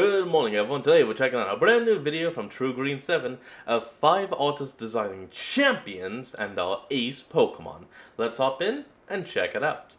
Good morning, everyone. Today we're checking out a brand new video from True Green 7 of 5 artists designing champions and our ace Pokemon. Let's hop in and check it out.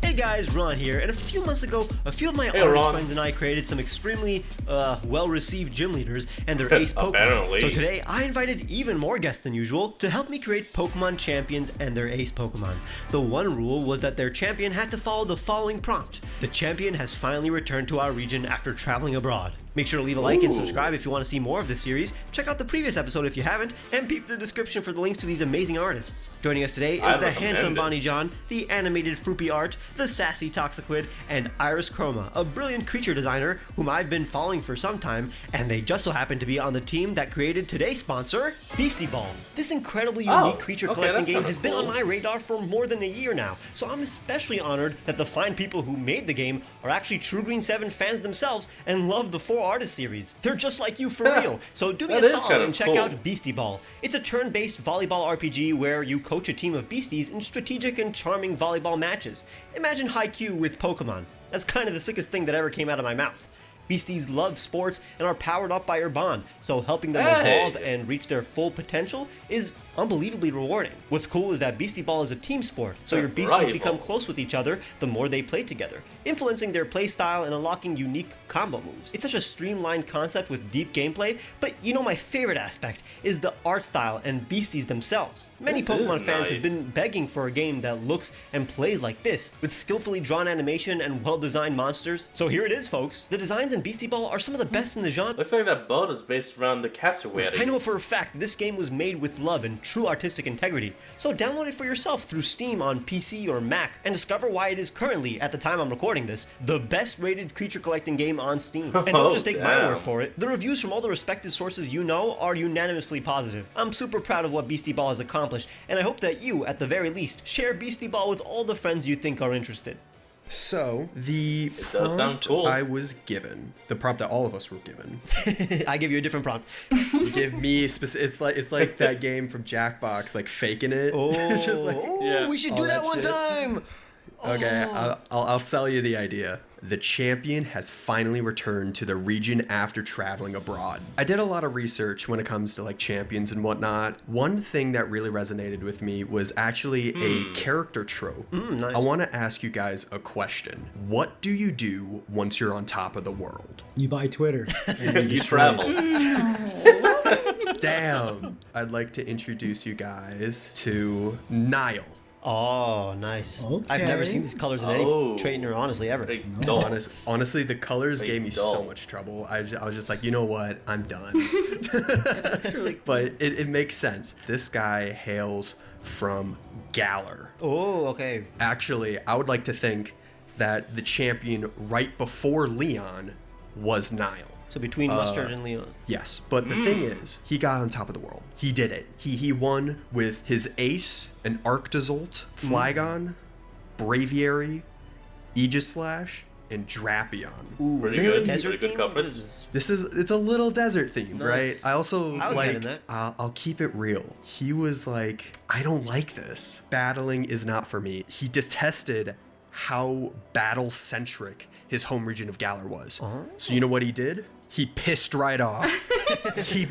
Hey guys, Ron here, and a few months ago, a few of my artist Ron. friends and I created some extremely, well-received gym leaders and their ace Pokemon. Apparently. So today, I invited even more guests than usual to help me create Pokemon champions and their ace Pokemon. The one rule was that their champion had to follow the following prompt. The champion has finally returned to our region after traveling abroad. Make sure to leave a like and subscribe if you want to see more of this series. Check out the previous episode if you haven't, and peep the description for the links to these amazing artists. Joining us today is the handsome Bonnie John, the animated Froopy Art, the sassy Toxiquid, and Iris Chroma, a brilliant creature designer whom I've been following for some time, and they just so happen to be on the team that created today's sponsor, Beastie Ball. This incredibly unique creature collecting game has been on my radar for more than a year now, so I'm especially honored that the fine people who made the game are actually True Green 7 fans themselves and love the 4 artist series. They're just like you for real. So do me a solid and check out Beastie Ball. It's a turn-based volleyball RPG where you coach a team of beasties in strategic and charming volleyball matches. Imagine Haikyuu with Pokemon. That's kind of the sickest thing that ever came out of my mouth. Beasties love sports and are powered up by your bond, so helping them evolve and reach their full potential is unbelievably rewarding. What's cool is that Beastie Ball is a team sport, so your beasties become close with each other the more they play together, influencing their playstyle and unlocking unique combo moves. It's such a streamlined concept with deep gameplay, but you know my favorite aspect is the art style and beasties themselves. Many Pokemon fans have been begging for a game that looks and plays like this, with skillfully drawn animation and well-designed monsters. So here it is, folks. The designs in Beastie Ball are some of the best in the genre. Looks like that boat is based around the cassowary. I know for a fact this game was made with love and true artistic integrity, so download it for yourself through Steam on PC or Mac and discover why it is currently, at the time I'm recording this, the best rated creature collecting game on Steam. And don't just take my word for it. The reviews from all the respected sources you know are unanimously positive. I'm super proud of what Beastie Ball has accomplished, and I hope that you, at the very least, share Beastie Ball with all the friends you think are interested. So, the prompt I was given, the prompt that all of us were given. I give you a different prompt. You give me, it's like that game from Jackbox, like faking it. Oh, It's just like, we should do that one time. Okay, I'll sell you the idea. The champion has finally returned to the region after traveling abroad. I did a lot of research when it comes to like champions and whatnot. One thing that really resonated with me was actually a character trope. Nice. I want to ask you guys a question. What do you do once you're on top of the world? You buy Twitter. You travel. Damn. I'd like to introduce you guys to Niall. Oh, nice. Okay. I've never seen these colors in any trainer, honestly, ever. Honestly, the colors gave me so don't. much trouble. I was just like, you know what? I'm done. That's really cool. But it makes sense. This guy hails from Galar. Oh, okay. Actually, I would like to think that the champion right before Leon was Niall. So between Mustard and Leon. Yes, but the thing is, he got on top of the world. He did it. He won with his ace, an Arctozolt, Flygon, Braviary, Aegislash, and Drapion. Ooh, Pretty is it a good. desert Pretty good theme? coverage. What is this? It's a little desert themed, Nice. right? I also I was like, getting that. I'll keep it real. He was like, I don't like this. Battling is not for me. He detested how battle-centric his home region of Galar was. So you know what he did? He pissed right off. he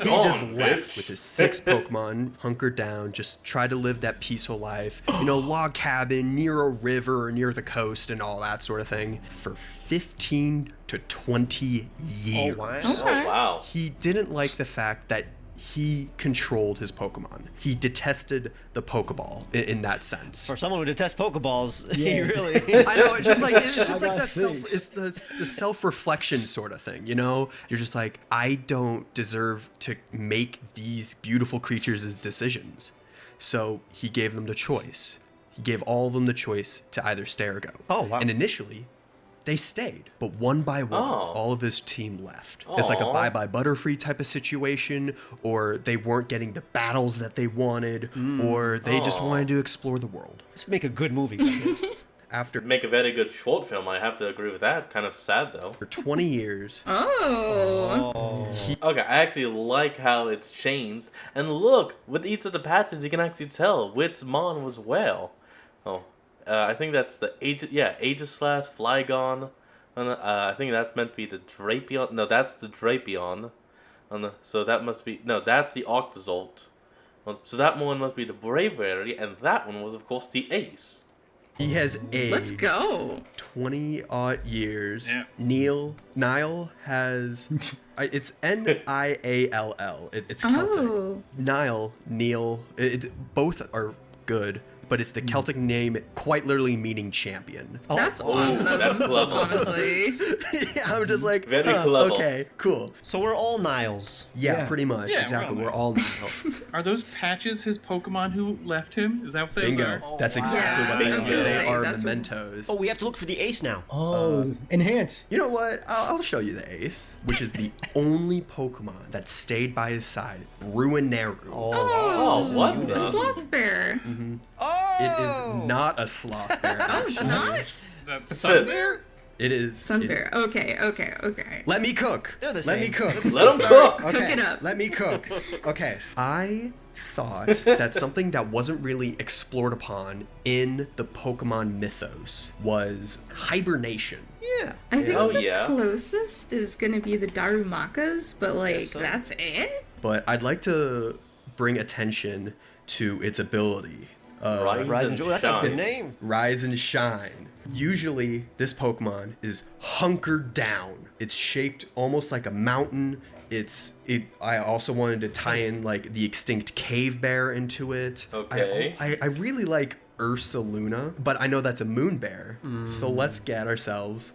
just left with his 6 Pokemon, hunkered down, just tried to live that peaceful life. You know, log cabin near a river or near the coast and all that sort of thing for 15 to 20 years. Oh, wow. Oh, wow. He didn't like the fact that he controlled his Pokemon. He detested the Pokeball in that sense. For someone who detests Pokeballs, he Yeah. really... I know, it's just like got it's the self-reflection sort of thing, you know? You're just like, I don't deserve to make these beautiful creatures' decisions. So he gave them the choice. He gave all of them the choice to either stay or go. Oh, wow. And initially, they stayed, but one by one, all of his team left. It's like a bye-bye Butterfree type of situation, or they weren't getting the battles that they wanted, or they just wanted to explore the world. Let's make a good movie. After Make a very good short film, I have to agree with that. Kind of sad, though. for 20 years, Okay, I actually like how it's changed. And look, with each of the patches, you can actually tell which Mon was where. Oh, I think that's the Aegislash, Flygon. And I think that's meant to be the Drapion. No, that's the Drapion. So that must be that's the Octozolt. So that one must be the Braviary, and that one was of course the Ace. He has aged Let's go. 20 odd years. Yeah. Nile has it's Niall. It's Celtic. Oh. Neil. Both are good, but it's the Celtic name, quite literally meaning champion. That's awesome. That's clever. Honestly. I'm just like, Very clever. okay, cool. So we're all Niles. Yeah, pretty much. Yeah, exactly. we're We're all all Nile. Are those patches his Pokemon who left him? Is that what those Bingo. are? That's exactly Yeah, what they I was are. gonna They say, are that's what- mementos. Oh, we have to look for the ace now. Oh, enhance. You know what? I'll show you the ace, which is the only Pokemon that stayed by his side, Bruineru. Oh, what A the? sloth bear. Oh! It is not a sloth bear. Oh, it's actually. not? That's Sunbear? It is. Sun it- bear. Okay. Let me cook. They're the Let me same. cook. Let him cook. Okay. Cook it up. Let me cook. Okay. I thought that something that wasn't really explored upon in the Pokemon mythos was hibernation. Yeah. I think Oh, the yeah. closest is gonna be the Darumakas, but like Guess so. that's it. But I'd like to bring attention to its ability. Rise and Joy. That's a Shine. good name. Rise and Shine. Usually, this Pokemon is hunkered down. It's shaped almost like a mountain. I also wanted to tie in like the extinct cave bear into it. Okay. I really like Ursaluna, but I know that's a moon bear. So let's get ourselves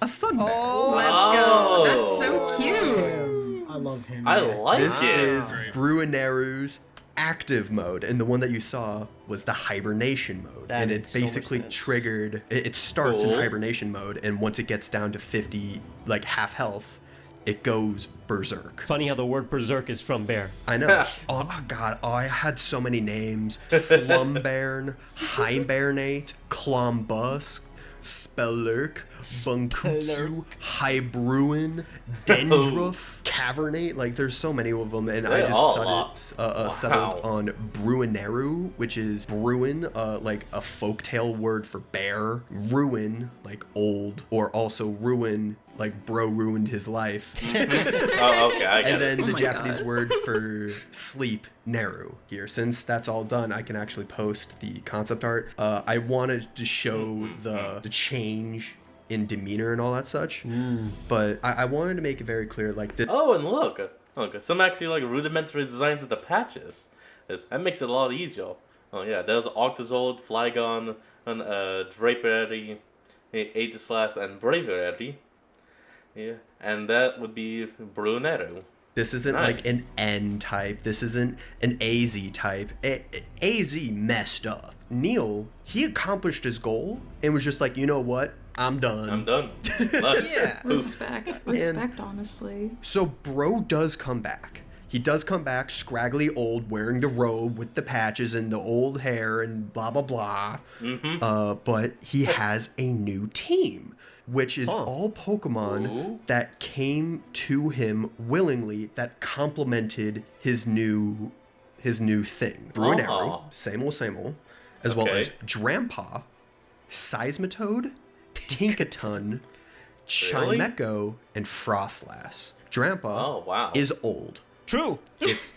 a sun bear. Let's Oh. go. That's so cute. I love him. I yeah. like This it. is Right. Bruineru's active mode, and the one that you saw was the hibernation mode. That And makes it's so much basically sense. triggered. It starts in Cool. hibernation mode, and once it gets down to 50, like half health, it goes berserk. Funny how the word berserk is from bear. I know. Oh god, I had so many names: Slumbairn, Hibernate, Clombusk, Spelurk, Bunkutsu, Hybruin, Dendruff, Cavernate. Like, there's so many of them, and I They're just all settled Wow. on Bruineru, which is Bruin, like a folktale word for bear. Ruin, like old, or also ruin, like bro ruined his life. Oh, okay, I get And it. then Oh the my Japanese God. word for sleep, Neru. Here, since that's all done, I can actually post the concept art. I wanted to show the change in demeanor and all that such, but I wanted to make it very clear, like this. Oh, and look, some actually like rudimentary designs of the patches. That makes it a lot easier. Oh yeah, there's Octozolt, Flygon, and Drapiary, Aegislash, and Braviary. Yeah, and that would be Bruneru. This isn't Nice. like an N type. This isn't an AZ type. AZ messed up. Neil, he accomplished his goal and was just like, you know what? I'm done. I'm done. Left. Yeah. Respect, honestly. So Bro does come back. He does come back, scraggly old, wearing the robe with the patches and the old hair and blah blah blah. But he has a new team, which is all Pokemon Ooh. that came to him willingly that complemented his new thing. Bruineru, Oh. same old, as well Okay. as Drampa, Seismitoad, Tinkaton, Really? Chimecho, and Frostlass. Drampa Oh, wow. is old. True. It's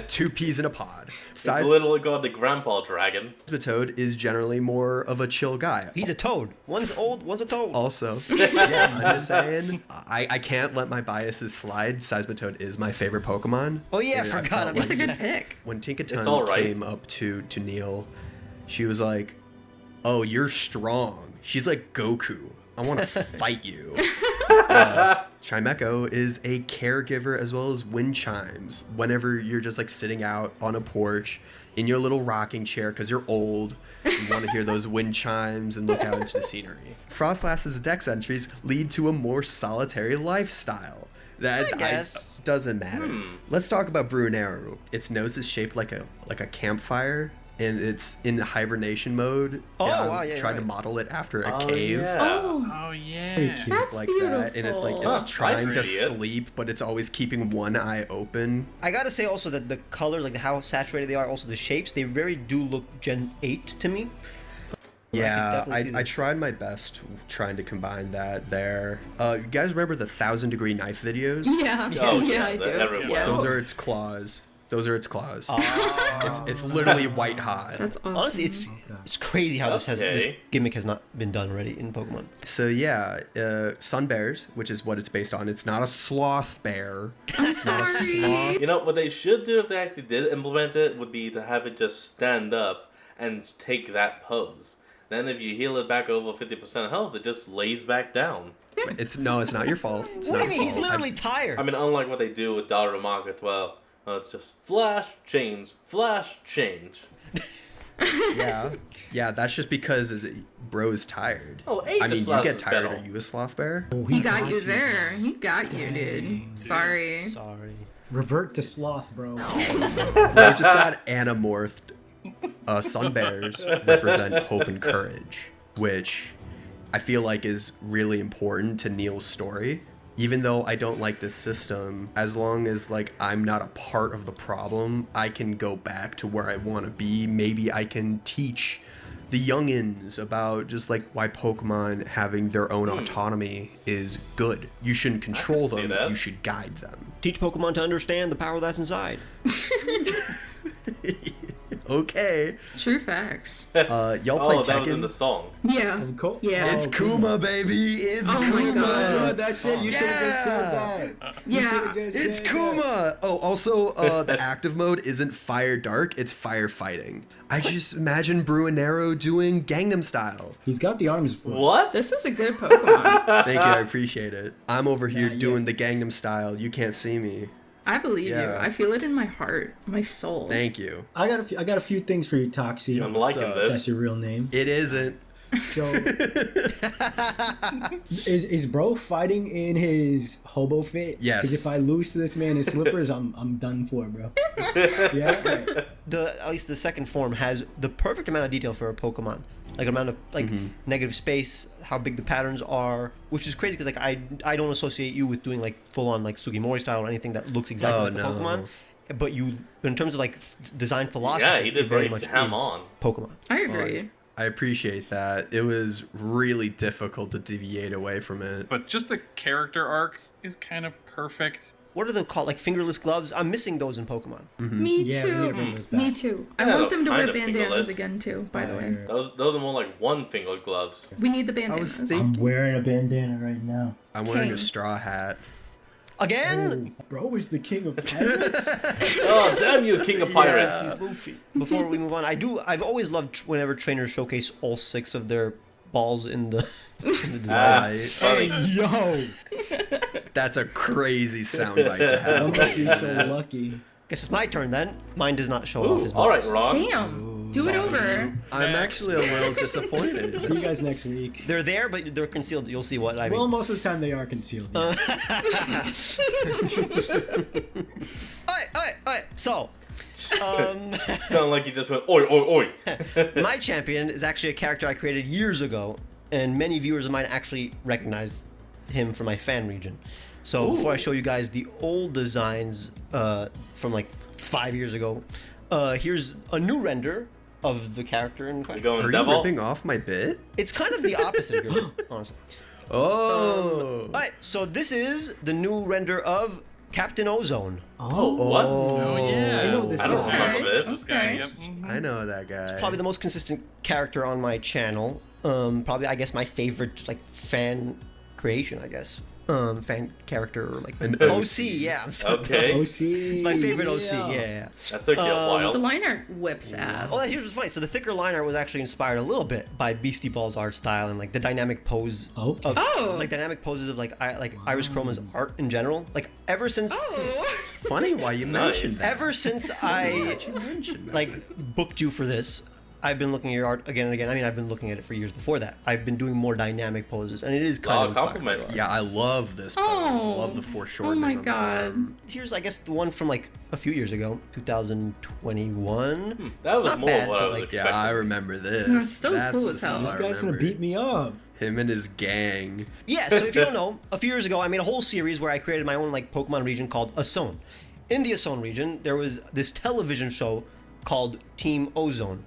two peas in a pod. It's literally called the Grandpa Dragon. Seismitoad is generally more of a chill guy. He's a toad. One's old, one's a toad. Also, yeah, I'm just saying, I can't let my biases slide. Seismitoad is my favorite Pokemon. Oh, yeah, And I forgot felt about It's a like good pick. when It's Tinkaton all right. came up to Neil, she was like, "Oh, you're strong." She's like Goku. I want to fight you. Chimecho is a caregiver as well as wind chimes. Whenever you're just like sitting out on a porch in your little rocking chair because you're old, you want to hear those wind chimes and look out into the scenery. Frostlass's dex entries lead to a more solitary lifestyle. That I guess. doesn't matter. Let's talk about Bruneru. Its nose is shaped like a campfire, and it's in hibernation mode. Oh, And wow, yeah, trying you're to model it after a Oh, cave. yeah. Oh, Oh, yeah. Thank you. that's Like beautiful. that, and it's like Huh, it's trying I to see it. sleep, but it's always keeping one eye open. I gotta say also that the colors, like how saturated they are, also the shapes, they very do look Gen 8 to me. Yeah, definitely see I this. tried my best trying to combine that there. You guys remember the 1,000-degree knife videos? Yeah. Oh, yeah, yeah, I do. everywhere. Yeah. Those are its claws. Those are its claws. Oh. It's literally white hot. That's awesome. Honestly, it's crazy how this Okay. gimmick has not been done already in Pokemon. So yeah, sun bears, which is what it's based on. It's not a sloth bear. I'm sorry. You know, what they should do if they actually did implement it would be to have it just stand up and take that pose. Then if you heal it back over 50% health, it just lays back down. It's not your fault. It's What do not you mean? your He's fault. literally tired. I mean, unlike what they do with Darumaka 12, it's just flash, change, flash, change. Yeah, that's just because bro's tired. Oh, I mean, you Aegislash get is tired. better. Are you a sloth bear? Oh, He got you there. He got you, dude. Dang. Sorry. Sorry. Revert to sloth, bro. Bro just got anamorphed. Sun bears represent hope and courage, which I feel like is really important to Neil's story. Even though I don't like this system, as long as like I'm not a part of the problem, I can go back to where I want to be. Maybe I can teach the youngins about just like why Pokemon having their own autonomy is good. You shouldn't control see them, that. you should guide them. Teach Pokemon to understand the power that's inside. Okay. True facts. Y'all play Oh, that was in Tekken? the song. Yeah. Of course. Yeah. It's Kuma, baby. It's Oh my Kuma. God. Yeah, that's it. You should have just said that. You Yeah. should've just It's said Kuma. Oh, also, the active mode isn't fire dark. It's firefighting. I just imagine Bruinero doing Gangnam Style. He's got the arms for it. What? This is a good Pokemon. Thank you. I appreciate it. I'm over here Yeah, doing yeah. the Gangnam Style. You can't see me. I believe you. Yeah. I feel it in my heart, my soul. Thank you. I got a few things for you, Toxie. I'm liking up? this. That's your real name. It isn't. So, is bro fighting in his hobo fit? Yes. Because if I lose to this man in slippers, I'm done for, bro. Yeah. Right. At least the second form has the perfect amount of detail for a Pokemon. Like amount of negative space, how big the patterns are, which is crazy because like I don't associate you with doing like full on like Sugimori style or anything that looks exactly Oh, like the no. Pokemon. But in terms of like design philosophy, Yeah, he did it very very much damn is on. Pokemon. I agree. I appreciate that. It was really difficult to deviate away from it. But just the character arc is kind of perfect. What are they called? Like fingerless gloves? I'm missing those in Pokemon. Me Yeah, we need to too. bring those Me back. too. I Yeah, want them to kind wear of bandanas fingerless. again too, by the way. Those are more like one finger gloves. We need the I was bandanas. thinking- I'm wearing a bandana right now. I'm wearing a King. straw hat. Again? Oh, bro is the king of pirates. Oh, damn you, King of Pirates. He's Luffy. Before we move on, I've always loved whenever trainers showcase all 6 of their balls in the design. Right. Funny. Yo, That's a crazy soundbite to I have. must be so lucky. Guess it's my turn then. Mine does not show off his Ooh, balls. all right, Ron. Damn. Do it over. I'm actually a little disappointed. See you guys next week. They're there, but they're concealed. You'll see what I mean. Well, most of the time they are concealed. Yeah. Alright. So, Sound like you just went oi oi oi. my champion is actually a character I created years ago, and many viewers of mine actually recognize him from my fan region. So before I show you guys the old designs from like 5 years ago, here's a new render of the character in You question. going Are you devil? ripping off my bit? It's kind of the opposite, of your- honestly. Oh. Alright, so this is the new render of Captain Ozone. Oh, what? Oh yeah. I know this I don't guy. remember this. This guy. Okay. Yep. I know that guy. Probably the most consistent character on my channel. Probably, I guess, my favorite like fan creation, I guess. Fan character or like An OC. OC. Yeah, I'm sorry. Okay. OC. My favorite OC. Yeah. That took you a while. The liner whips ass. Oh, here's what's funny. So the thicker line art was actually inspired a little bit by Beastie Ball's art style and like the dynamic pose Oh. of Oh. like dynamic poses of like Iris Chroma's art in general. Like ever since Oh. Funny why you Nice. mentioned that. ever since I like booked you for this, I've been looking at your art again and again. I mean, I've been looking at it for years before that. I've been doing more dynamic poses, and it is kind Oh, of inspired. compliment. Yeah, I love this pose. Oh. Love the Oh foreshortening. my on the god. arm. Here's, I guess, the one from like a few years ago, 2021. That was Not more bad, what I but, was like, expecting. Yeah, I remember this. Yeah, it's still That's cool the as hell. stuff This I guy's gonna remember. beat me up. Him and his gang. Yeah, so if you don't know, a few years ago I made a whole series where I created my own like Pokemon region called Ozone. In the Ozone region, there was this television show called Team Ozone.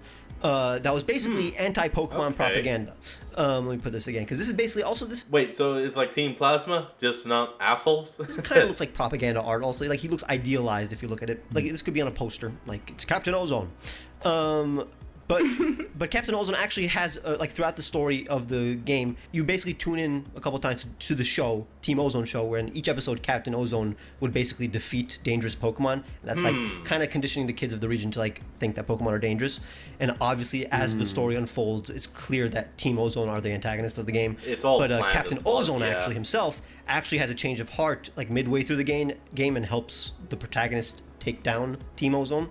that was basically anti-Pokemon Okay. propaganda. Let me put this again, because this is basically also this Wait, so it's like Team Plasma, just not assholes? kind of looks like propaganda art. Also, like he looks idealized if you look at it. Like this could be on a poster. Like it's Captain Ozone. But Captain Ozone actually has like throughout the story of the game, you basically tune in a couple times to the show, Team Ozone show, where in each episode Captain Ozone would basically defeat dangerous Pokemon. And that's like kind of conditioning the kids of the region to like think that Pokemon are dangerous. And obviously, as the story unfolds, it's clear that Team Ozone are the antagonist of the game. It's all but planned Captain and plotted, Ozone yeah. actually himself actually has a change of heart like midway through the game and helps the protagonist take down Team Ozone.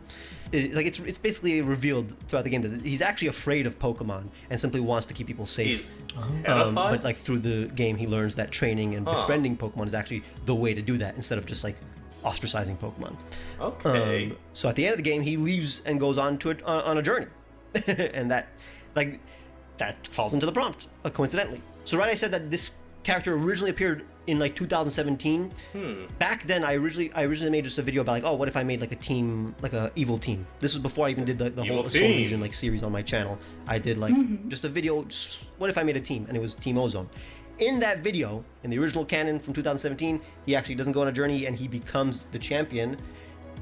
It's basically revealed throughout the game that he's actually afraid of Pokemon and simply wants to keep people safe. He's terrified? But like through the game, he learns that training and befriending Pokemon is actually the way to do that instead of just like ostracizing Pokemon. Okay. So at the end of the game, he leaves and goes on to on a journey, and that falls into the prompt coincidentally. So right, I said that this character originally appeared in like 2017. Back then, I originally made just a video about like, oh, what if I made like a team, like a evil team. This was before I even did the Evil whole Soul team. Region like series on my channel. I did like just a video. Just, what if I made a team, and it was Team Ozone. In that video, in the original canon from 2017, he actually doesn't go on a journey and he becomes the champion.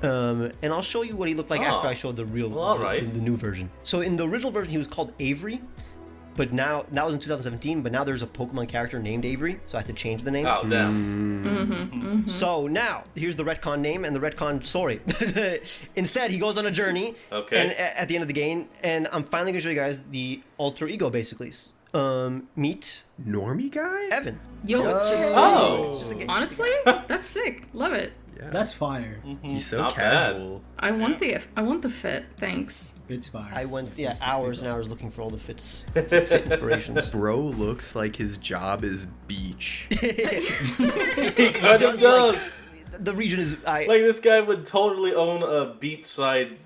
And I'll show you what he looked like after I show the real, Well, all right. the new version. So in the original version, he was called Avery, but now that was in 2017. But now there's a Pokemon character named Avery, so I have to change the name. Oh, damn. So now here's the retcon name and the retcon story. Instead, he goes on a journey. Okay. And at the end of the game, and I'm finally gonna show you guys the alter ego, basically. Meet Normie guy? Evan. Yo, Oh. honestly, that's sick. Love it. Yeah. That's fire. He's so Not bad. casual. I want the fit. Thanks. It's fire. I went hours and hours looking for all the fit inspirations. Bro looks like his job is beach. He kind of Does, does. like, the region is Like, this guy would totally own a beachside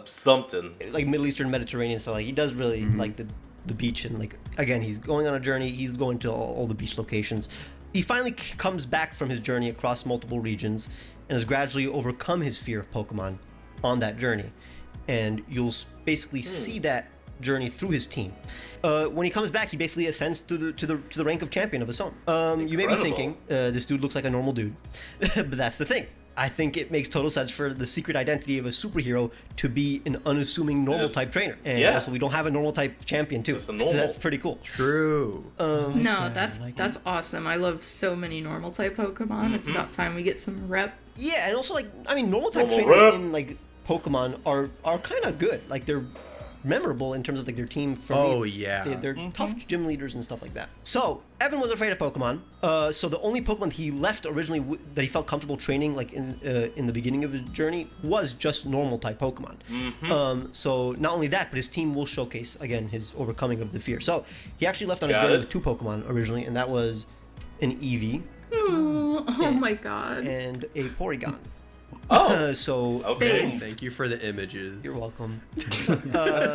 something. like Middle Eastern Mediterranean, so like he does really like the beach, and like again he's going on a journey, he's going to all the beach locations. He finally comes back from his journey across multiple regions and has gradually overcome his fear of Pokemon on that journey, and you'll basically see that journey through his team. When he comes back, he basically ascends to the rank of champion of his own. You may be Incredible. thinking this dude looks like a normal dude, but that's the thing. I think it makes total sense for the secret identity of a superhero to be an unassuming normal Yes. type trainer. And Yeah. also we don't have a normal type champion too. It's a So normal. that's pretty cool. True. No, that's awesome. I love so many normal type Pokemon. It's about time we get some rep. Yeah, and also like I mean normal type Normal trainers rep. in like Pokemon are kind of good. Like they're memorable in terms of like their team. For Oh, me. yeah. They're tough gym leaders and stuff like that. So Evan was afraid of Pokemon. So the only Pokemon he left originally that he felt comfortable training, like in the beginning of his journey, was just normal type Pokemon. So not only that, but his team will showcase again his overcoming of the fear. So he actually left on a Got journey it. with two Pokemon originally, and that was an Eevee Oh my god. and a Porygon. Oh, So okay. Face. Thank you for the images. you're welcome. That's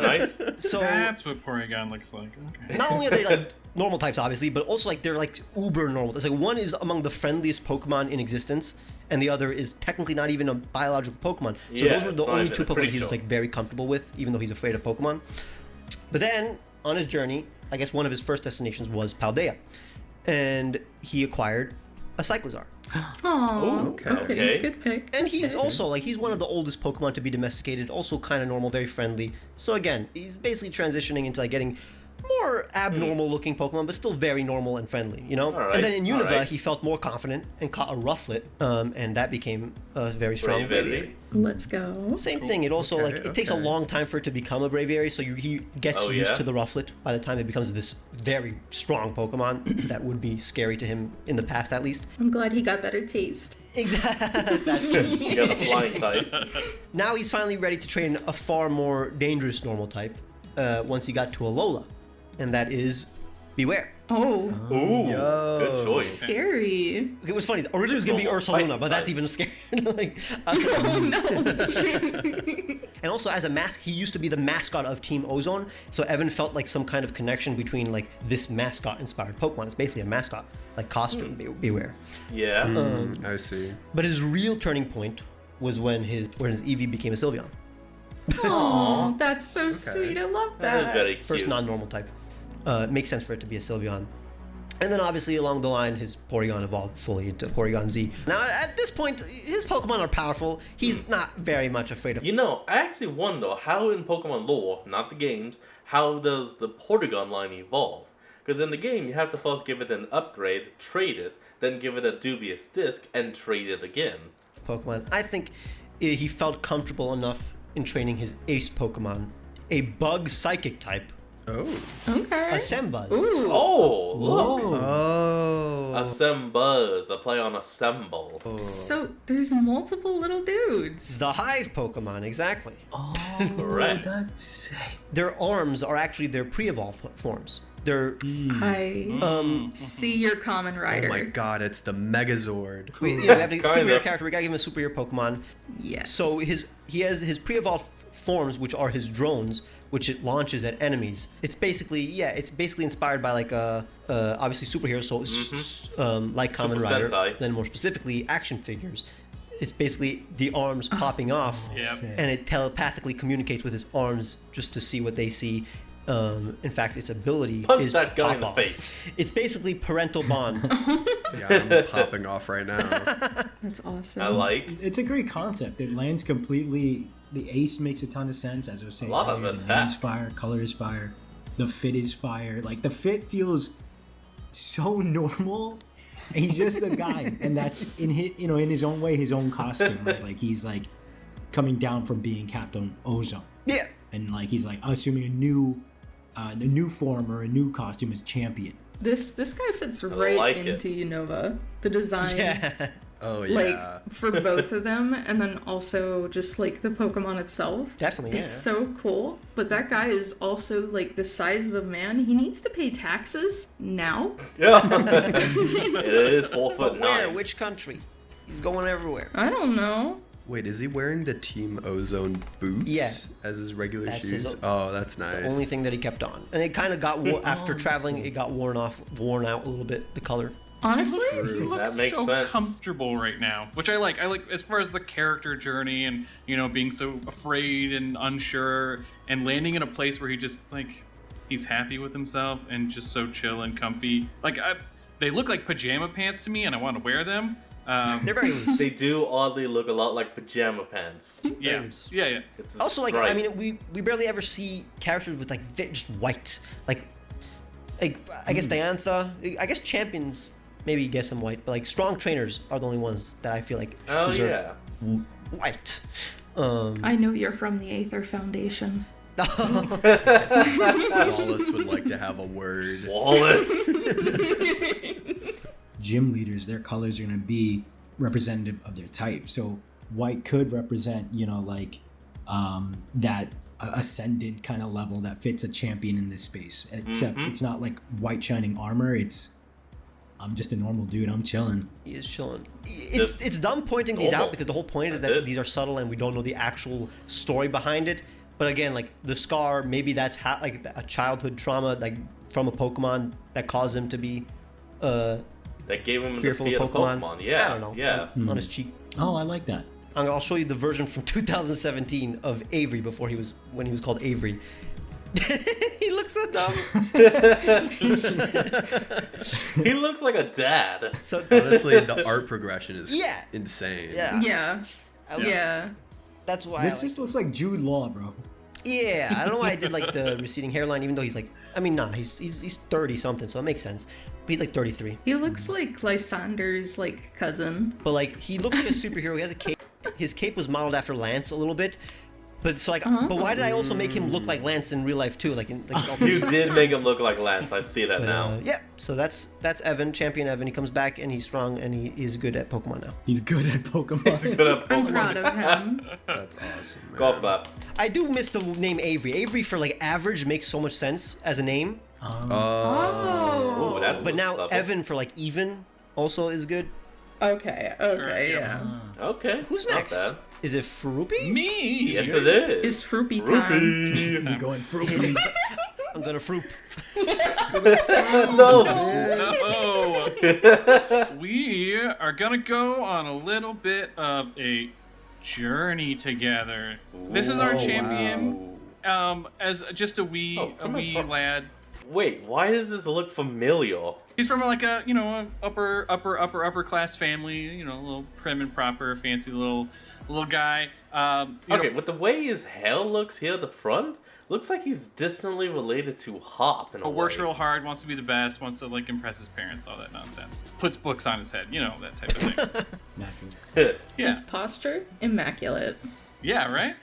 nice. So That's what Porygon looks like. Okay. not only are they like normal types, obviously, but also like they're like uber normal. It's like one is among the friendliest Pokemon in existence, and the other is technically not even a biological Pokemon. So Yeah, those were the it's not only even two a Pokemon he creature. was like very comfortable with, even though he's afraid of Pokemon. But then on his journey, I guess one of his first destinations was Paldea, and he acquired a Cyclizar. Oh, okay. Good pick. And he's also like he's one of the oldest Pokemon to be domesticated, also kind of normal, very friendly. So again, he's basically transitioning into like getting more abnormal looking Pokemon, but still very normal and friendly, you know? Alright, And then in Unova, alright. he felt more confident and caught a Rufflet, and that became a very strong Braviary. Braviary. Let's go. Same thing. It also like Okay, it takes a okay. long time for it to become a Braviary, so he gets Oh, used yeah? to the Rufflet by the time it becomes this very strong Pokemon that would be scary to him in the past, at least. I'm glad he got better taste. Exactly. That's true. You got a flying type. Now he's finally ready to train a far more dangerous normal type once he got to Alola, and that is Beware. Oh, Ooh, Yo. good choice. scary. It was funny. Originally it was going to be Normal Ursaluna, fight but that's type. even scary. Like, Oh no. and also as a mask, he used to be the mascot of Team Ozone, so Evan felt like some kind of connection between like this mascot-inspired Pokemon. It's basically a mascot, like costume, Beware. Yeah. I see. But his real turning point was when his Eevee became a Sylveon. Oh, that's so sweet. I love That is that. very cute. First non-normal type. It makes sense for it to be a Sylveon. And then obviously along the line, his Porygon evolved fully into Porygon Z. Now at this point, his Pokemon are powerful. He's not very much afraid of. You know, I actually wonder how in Pokemon lore, not the games, how does the Porygon line evolve? Because in the game, you have to first give it an upgrade, trade it, then give it a dubious disc, and trade it again. Pokemon. I think he felt comfortable enough in training his ace Pokemon, a bug psychic type, Oh. Okay. a Sembuzz. Ooh. Oh, look! Oh. Assembuzz, a play on assemble. So there's multiple little dudes. The Hive Pokemon, exactly. Correct. Their arms are actually their pre-evolved forms. They're I see your Common Oh Rider. my god, it's the Megazord. we have a Kinda. superhero character. We gotta give him a superhero Pokemon. Yes. So he has his pre-evolved forms, which are his drones, which it launches at enemies. It's basically inspired by like obviously superheroes, so like Kamen Super Rider, Sentai. then more specifically action figures. It's basically the arms popping off, Yep. and it telepathically communicates with his arms just to see what they see. In fact, its ability Punch is that guy in the pop-off. face. It's basically parental bond. Yeah, I'm popping off right now. That's awesome. I like. It's a great concept. It lands completely. The ace makes a ton of sense, as I was saying. A lot of earlier. The attack. name's fire, color is fire, the fit is fire. Like the fit feels so normal. And he's just a guy, and that's in his, in his own way, his own costume, right? Like he's like coming down from being Captain Ozone, Yeah. and like he's like assuming a new form or a new costume as champion. This guy fits right like it. into Unova. The design, Yeah. Oh like yeah. for both of them, and then also just like the Pokemon itself. Definitely, It's yeah. so cool. But that guy is also like the size of a man. He needs to pay taxes now. Yeah. It is 4'9". But where? Which country? He's going everywhere. I don't know. Wait, is he wearing the Team Ozone boots? Yeah. As his regular That's his shoes? own- Oh, that's nice. The only thing that he kept on, and it kind of got after traveling, it got worn out a little bit. The color. Honestly, He looks That makes so sense. comfortable right now, which I like. I like as far as the character journey and being so afraid and unsure and landing in a place where he just like he's happy with himself and just so chill and comfy. Like they look like pajama pants to me, and I want to wear them. They're very loose. They do oddly look a lot like pajama pants. Yeah, loose. yeah. It's a Also, like stripe. I mean, we barely ever see characters with like just white. Like I guess Diantha. I guess champions maybe get some white, but like strong trainers are the only ones that I feel like Oh deserve yeah. white. I know you're from the Aether Foundation. Wallace would like to have a word. Wallace. Gym leaders, their colors are going to be representative of their type. So white could represent, that ascendant kind of level that fits a champion in this space. Except it's not like white shining armor. It's I'm just a normal dude. I'm chilling. He is chilling. Just It's dumb pointing these normal. out because the whole point is That's that it. these are subtle and we don't know the actual story behind it. But again, like the scar, maybe that's like a childhood trauma, like from a Pokemon that caused him to be That gave him fearful the fear of Pokemon. Pokemon. Yeah. I don't know. Yeah. On his cheek. Oh, I like that. I'll show you the version from 2017 of Avery when he was called Avery. He looks so dumb. He looks like a dad. So Honestly, the art progression is Yeah. insane. yeah, Yeah. I was- Yeah. that's why. This just looks like Jude Law, bro. Yeah, I don't know why I did like the receding hairline, even though he's like, I mean, nah, he's 30 something, so it makes sense. But he's like 33. He looks like Lysander's like cousin. But like, he looks like a superhero. He has a cape. His cape was modeled after Lance a little bit. But so like, but why did I also make him look like Lance in real life too? Like, You did make him look like Lance. I see that But, now. yeah, so that's Evan, champion Evan. He comes back and he's strong and he's good at Pokemon now. He's good at Pokemon. Good at I'm Pokemon. proud of him. That's awesome. Man. Golf clap. I do miss the name Avery. Avery for like average makes so much sense as a name, Ooh, that's but now level. Evan for like even also is good. Okay. Okay. Sure, Yeah. Okay. Who's not next? bad. Is it Fruppy? Me. Yes, it is. It's Froopy time. We're going fruity. I'm gonna Froop. No. Oh, we are gonna go on a little bit of a journey together. This is our Oh, champion. As just a wee lad. Wait, why does this look familiar? He's from like a upper class family. A little prim and proper, fancy little guy. Okay, with the way his hair looks here at the front, looks like he's distantly related to Hop in a way. Works real hard, wants to be the best, wants to like impress his parents, all that nonsense. Puts books on his head, that type of thing. Naturally. Yeah, His posture, immaculate. yeah, right.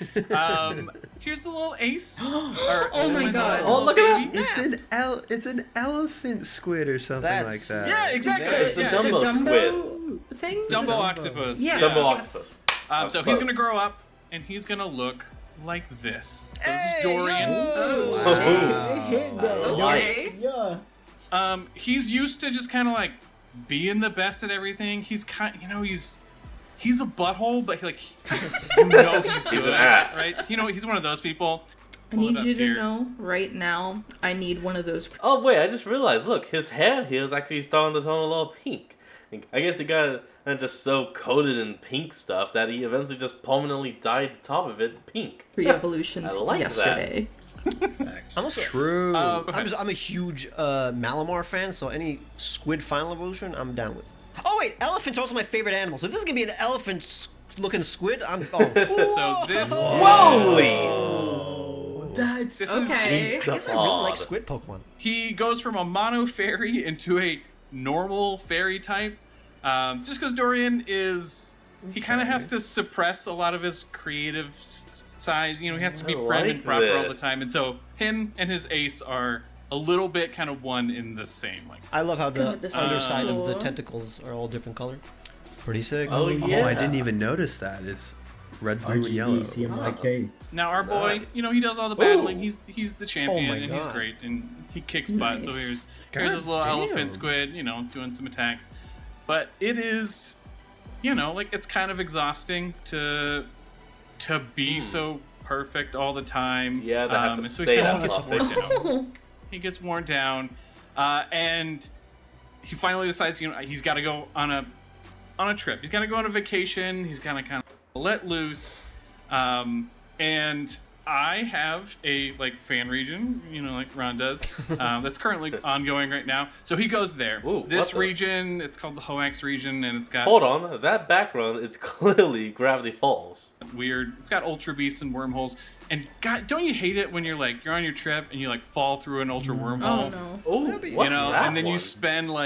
Here's the little ace. Oh my God. Oh, look at that. It's an elephant squid or something That's- like that. Yeah, exactly. It's the Yeah. Dumbo Jumbo thing? Dumbo octopus. Yes. Dumbo yes. octopus. So he's gonna grow up, and he's gonna look like this. So this is Dorian. Oh, Wow. okay. Yeah. He's used to just kind of like being the best at everything. He's he's a butthole, but he's good. He's an ass. Right? He's one of those people. I Pull it need up you to here. know right now, I need one of those. Oh wait, I just realized. Look, his hair here is actually starting to turn a little pink. I guess he got just so coated in pink stuff that he eventually just permanently dyed the top of it pink. Pre-evolutions I like yesterday. I'm also True. Okay. I'm a huge Malamar fan, so any squid final evolution, I'm down with. Oh wait, elephants are also my favorite animal. So if this is gonna be an elephant-looking squid, I'm. Oh. So this. Whoa! That's This is- Okay. I guess I really like squid Pokemon. He goes from a mono fairy into a normal fairy type. Just because Dorian is. He kind of has to suppress a lot of his creative side. He has to be I prim and like proper all the this. time. And so him and his ace are a little bit kind of one in the same. Like, I love how the God, this is underside of the cool. tentacles are all different color. Pretty sick. Oh, yeah. Oh, I didn't even notice that. It's red, blue, and yellow. RGB, CMYK. now our boy, Nice. he does all the battling. Ooh. He's the champion, my and he's God. great, and he kicks butt. So Nice. here's God his little damn. elephant squid, doing some attacks. But it is, it's kind of exhausting to be so perfect all the time. Yeah, they have to and so stay he that kinda gets perfect. worn down. He gets worn down, and he finally decides, he's got to go on a trip. He's got to go on a vacation. He's got to kind of let loose, and I have a fan region, like Ron does, that's currently ongoing right now. So he goes there. Ooh, This what the- region, it's called the Hoax region, and it's got Hold on, that background is clearly Gravity Falls. weird. It's got ultra beasts and wormholes. And God, don't you hate it when you're on your trip and you fall through an ultra wormhole? Oh no. Oh, what's that and then you one? spend Hell,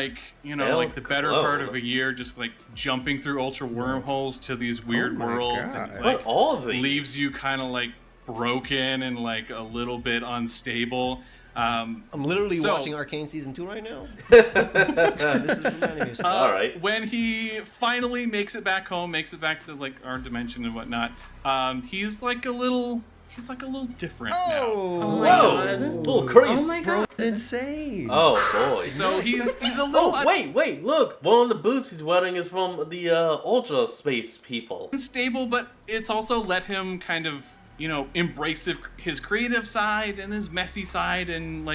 the better part clone. of a year just jumping through ultra wormholes to these weird my worlds, God. and What all these? leaves you kind of broken and a little bit unstable. I'm literally So- watching Arcane Season 2 right now. This is reminding me of something. All right. When he finally makes it back home, makes it back to our dimension and whatnot, he's a little different now. Oh my Whoa! God. Little crazy. Oh my God. Insane. Oh boy. So he's a little Oh wait! Look, one of the boots he's wearing is from the Ultra Space people. unstable, but it's also let him kind of embrace his creative side and his messy side and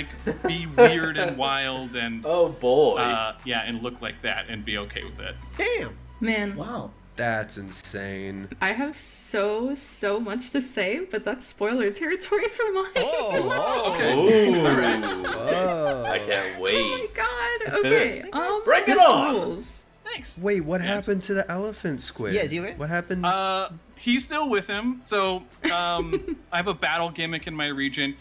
be weird and wild and Oh boy. and look like that and be okay with it. Damn. Man, Wow. That's insane. I have so much to say, but that's spoiler territory for mine. Oh, Ooh. Oh. I can't Oh my wait. God. Okay. Break it this on. rules. Thanks. Wait, what happened to the elephant squid? Yeah, is he okay? What happened? He's still with him. So I have a battle gimmick in my region,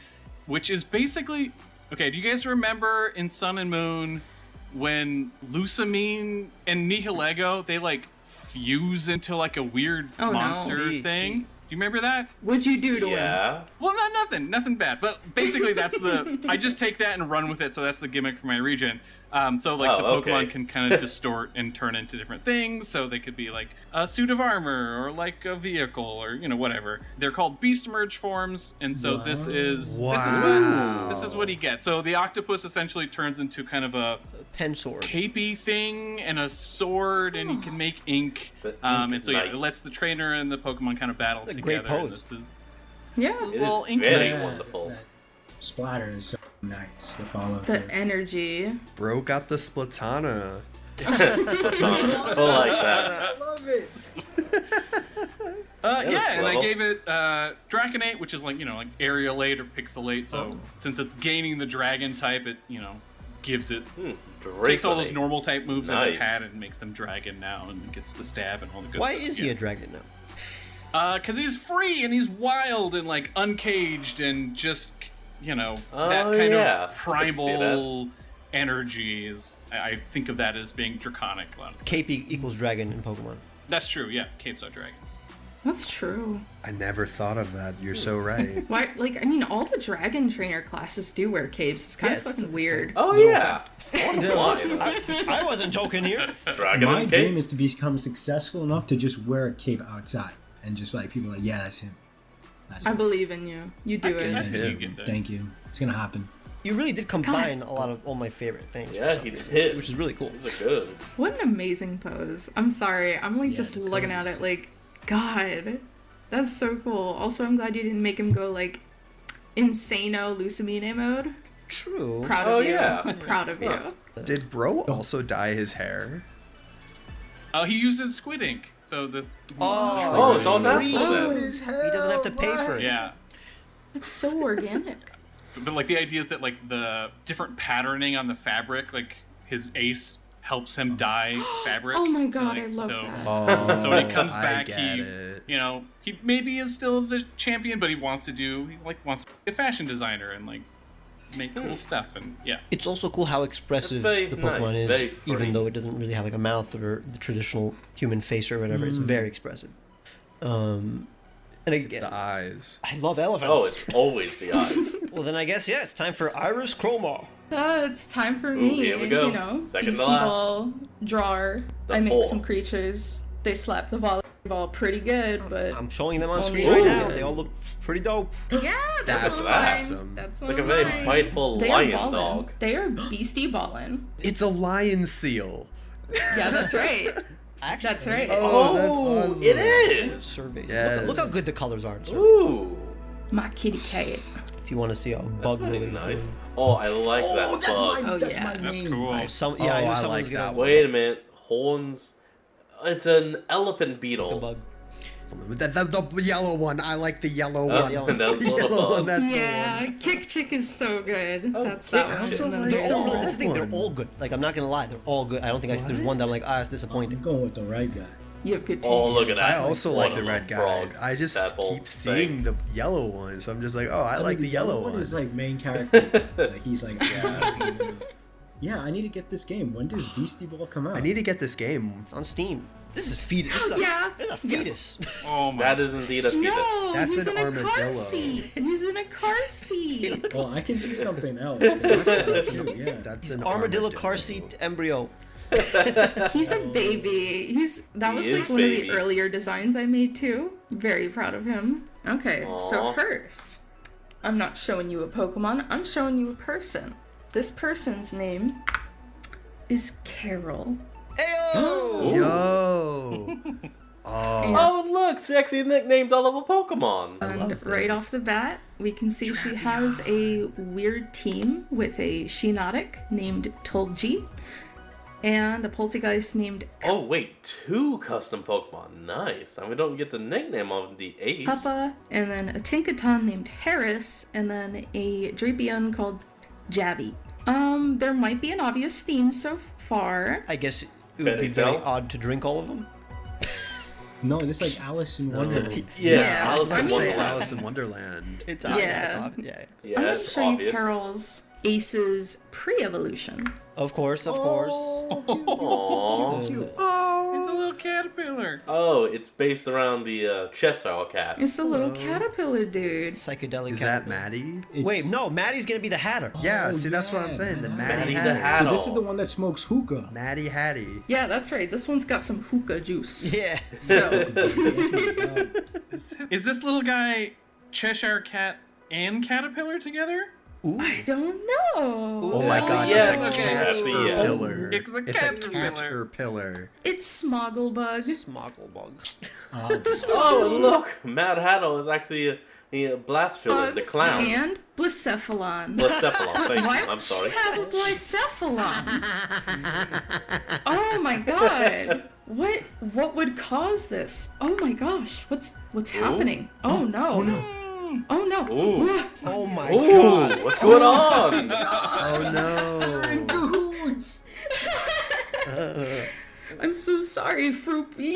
which is basically okay. Do you guys remember in Sun and Moon when Lusamine and Nihilego they fuse into a weird Oh, no. monster Gee, thing? gee. Do you remember that? What'd you do to him? Yeah. Well, nothing bad. But basically, that's I just take that and run with it. So that's the gimmick for my region. So the Oh, Pokemon okay. can kind of distort and turn into different things. So they could be a suit of armor or a vehicle or whatever. They're called Beast Merge forms, and so this is Wow. this is what he gets. So the octopus essentially turns into kind of a Pen sword. capey thing and a sword, and he can make ink. The ink And so yeah, knight. it lets the trainer and the Pokemon kind of battle That's a together. great and pose. this is- Yeah. This It little is ink very knight. wonderful. That splatter is so nice. The follow The through. energy. Bro got the Splatana. I like that. I love it. Yeah, and I level. gave it Draconate, which is like Aerialate or Pixelate. So since it's gaining the Dragon type, it gives it takes all those Draconate. normal type moves that it Nice. had and makes them Dragon now, and gets the stab and all the good Why stuff. is he a dragon now? Because he's free and he's wild and like uncaged and just that Oh, kind yeah. of I can see primal energy is. I think of that as being draconic. A lot of the Cape times. equals dragon in Pokemon. That's true. Yeah, capes are dragons. That's true. I never thought of that. You're so right. Why? Like, I mean, all the dragon trainer classes do wear capes. It's kind Yes, of fucking it's weird. Oh No yeah. Why? I wasn't joking here. Dragon My and dream Cape? is to become successful enough to just wear a cape outside and just like people are like, yeah, that's him. That's I him. believe in you. You do I it. think you get that. Thank you. It's gonna happen. You really did combine a lot of all my favorite things. Yeah, for he some reason, did. which is really cool. These are good. What an amazing pose. I'm sorry. I'm like Yeah, just the looking pose at is it sick. like, God, that's so cool. Also, I'm glad you didn't make him go like Insano Lucamine mode. True. Proud Oh, of you. yeah. I'm proud of you. Did Bro also dye his hair? Oh, he uses squid ink, so that's. Oh, it's all free. natural then. He doesn't have to pay for it. Yeah. It's so organic. But like the idea is that like the different patterning on the fabric, like his ace helps him dye fabric. Oh my So, God, like, I love so, that. Oh, So when he comes I back, get he it. he maybe is still the champion, but he wants to be a fashion designer and like make cool stuff and yeah. It's also cool how expressive very the Pokemon nice, is, very free. even though it doesn't really have like a mouth or the traditional human face or whatever. It's very expressive. And It's again, the eyes. I love elephants. Oh, it's always the eyes. Well, then I guess yeah, it's time for Iris Chroma. It's time for me. here we go. You know, Second to BC last. ball, drawer. The I make four. some creatures. They slap the volleyball pretty good, but I'm showing them on Only screen right now. good. They all look pretty dope. yeah, that's That's one of mine. awesome. That's It's one like a of very mine. prideful They are lion ballin'. dog. They are beastie ballin'. It's a lion seal. Yeah, that's right. Actually, That's right. Oh, that's Oh, awesome. it is. Surveys. Yes. Look how good the colors are in surveys. Ooh, My kitty cat. If you want to see a that's bug really really nice. Oh, I like Oh, that that's bug. my Oh, that's yeah. my That's name. cool. I knew Oh, someone's I gonna like that one. Wait a minute, horns. It's an elephant beetle. bug. The yellow one. I like the yellow Oh, one. yellow The that's the yellow bug. one. That's Yeah, the one. Kick Chick is so good. Oh, That's that Kick one. Chick. And then I They're there's- all, the that's the thing, they're one. all good. Like, I'm not gonna lie, they're all good. I don't think there's one that I'm like, it's I'm disappointing. going with the right guy. You have good taste. Oh, look at that. I also What like a the little red guy. frog I just tadpole keep seeing thing. the yellow one, so I'm just like, oh, I like the yellow one. is like main character. It's like, he's like, yeah, I need to get this game. When does Beastie Ball come out? I need to get this game. It's on Steam. This is fetus. This is a, Yeah. this is a Yes. fetus. Oh my. That is indeed a fetus. No, That's he's an in a car armadillo. seat. He's in a car seat. Well, I can see something else. But that's fine too. Yeah. That's an Armadillo car seat embryo. He's a baby. That was He like is one of baby. the earlier designs I made too. Very proud of him. Okay, so Aw. first, I'm not showing you a Pokemon. I'm showing you a person. This person's name is Carol. Heyo! Yo. Oh, Oh, look, she actually nicknamed all of her Pokemon. love And right this. off the bat, we can see she has a weird team with a Shiinotic named Tolji and a Poltergeist named Oh, wait, 2 custom Pokemon. Nice. And we don't get the nickname of the ace. Papa, and then a Tinkaton named Harris, and then a Drapion called Jabby. There might be an obvious theme so far. I guess it would Fairy be very tale? odd to drink all of them. No, this is like Alice in Wonderland. Yeah, Alice I in mean- say Wonderland. Alice in Wonderland. It's Yeah. It's obvious. Yeah. Yeah, I'm gonna it's show obvious. you Carol's Ace's pre-evolution. Of course, of course. Aww. He's a little caterpillar. Oh, it's based around the Cheshire cat. It's a little caterpillar dude. Psychedelic. Is that caterpillar. Maddie? It's- Wait, no, Maddie's gonna be the Hatter. Yeah, Oh, see, that's what I'm yeah, saying. The Maddie Maddie the Hattie. So Hat. this is the one that smokes hookah. Maddie Hattie. Yeah, that's right. This one's got some hookah juice. Yeah. So, Is this little guy Cheshire Cat and Caterpillar together? I don't know. Oh my god, yes, it's a okay. caterpillar. It's the It's a caterpillar. caterpillar. It's Smogglebug. Smogglebug. Oh, and look, Mad Hatter is actually a Blastfiller, the clown. And Blacephalon. Blacephalon, thank Why you. I'm would sorry. she have a Blacephalon? Oh my god. What would cause this? Oh my gosh, what's happening? Oh no. Oh no. Oh no. Ooh. What? Oh my Ooh, god. what's going on? Oh no. In cahoots. I'm so sorry, Fruity.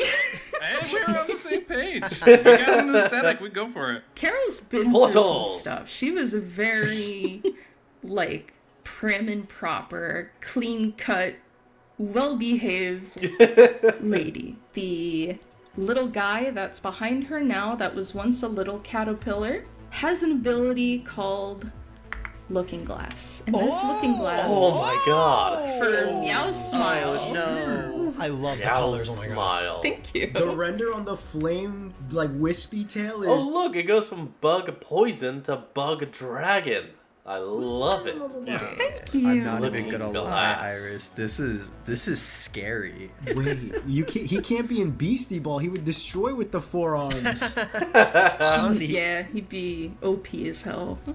Hey, we're on the same page. We got an aesthetic. We go for it. Carol's been through some Portals. stuff. She was a very, like, prim and proper, clean-cut, well-behaved lady. The little guy that's behind her now, that was once a little caterpillar, has an ability called Looking Glass. And this Looking Glass Oh my god. for Meow Smile. Oh no. I love the Meow colors. Oh my god. smile. Thank you. The render on the flame, like wispy tail, is. Oh look, it goes from bug poison to bug dragon. I love it. Thank you. I'm not even Looking gonna lie, glass. Iris. This is scary. Wait, he can't be in Beastie Ball. He would destroy with the forearms. Honestly, Yeah, he'd be OP as hell. yeah,